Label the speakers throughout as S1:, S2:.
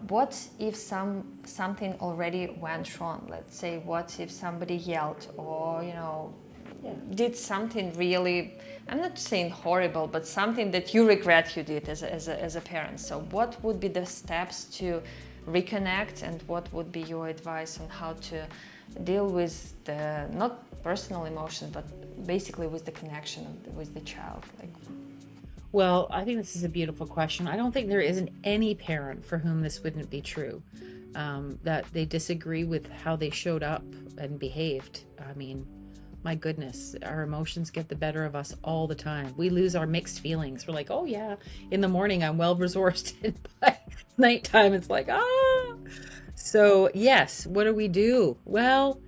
S1: what if something already went wrong? Let's say, what if somebody yelled or, did something really, I'm not saying horrible, but something that you regret you did as a parent. So what would be the steps to reconnect, and what would be your advice on how to deal with the, not personal emotions, but basically with the connection with the child? Like,
S2: Well, I think this is a beautiful question. I don't think there isn't any parent for whom this wouldn't be true, that they disagree with how they showed up and behaved. I mean, my goodness, our emotions get the better of us all the time. We lose our mixed feelings. We're like, oh yeah, in the morning I'm well resourced, and by nighttime it's like, ah. So yes, what do we do? Well,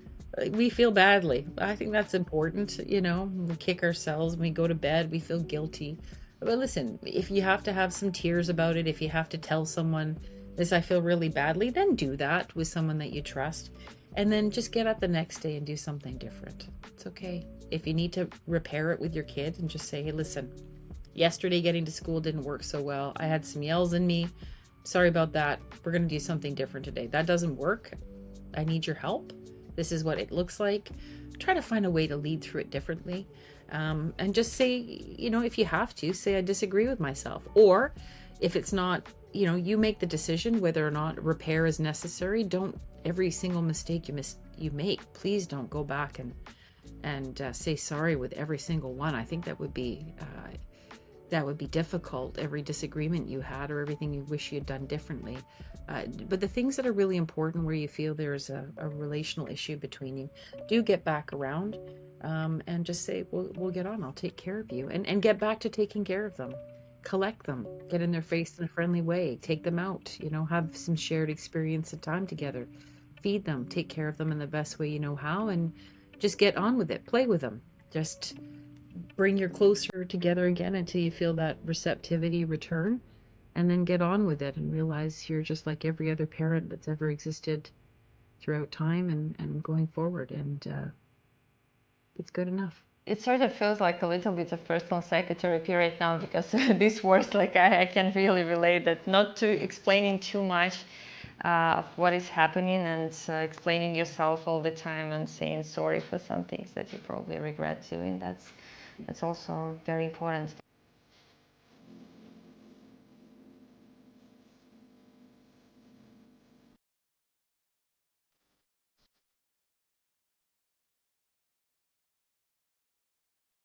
S2: we feel badly. I think that's important. We kick ourselves when we go to bed. We feel guilty. But listen, if you have to have some tears about it, if you have to tell someone this, I feel really badly, then do that with someone that you trust. And then just get up the next day and do something different. It's okay. If you need to repair it with your kid and just say, hey, listen, yesterday getting to school didn't work so well. I had some yells in me. Sorry about that. We're going to do something different today. That doesn't work. I need your help. This is what it looks like. Try to find a way to lead through it differently. And just say, if you have to, say, I disagree with myself. Or if it's not, you make the decision whether or not repair is necessary. Don't, every single mistake you make, please don't go back and say sorry with every single one. I think that would be difficult, every disagreement you had or everything you wish you had done differently. But the things that are really important, where you feel there's a relational issue between you, do get back around, and just say, we'll get on. I'll take care of you. And get back to taking care of them. Collect them. Get in their face in a friendly way. Take them out. Have some shared experience and time together. Feed them. Take care of them in the best way you know how. And just get on with it. Play with them. Just bring you closer together again until you feel that receptivity return, and then get on with it and realize you're just like every other parent that's ever existed throughout time, and going forward, and it's good enough.
S1: it sort of feels like a little bit of personal psychotherapy right now, because these words, like I can really relate that, not to explaining too much of what is happening, and explaining yourself all the time and saying sorry for some things that you probably regret doing. That's also very important.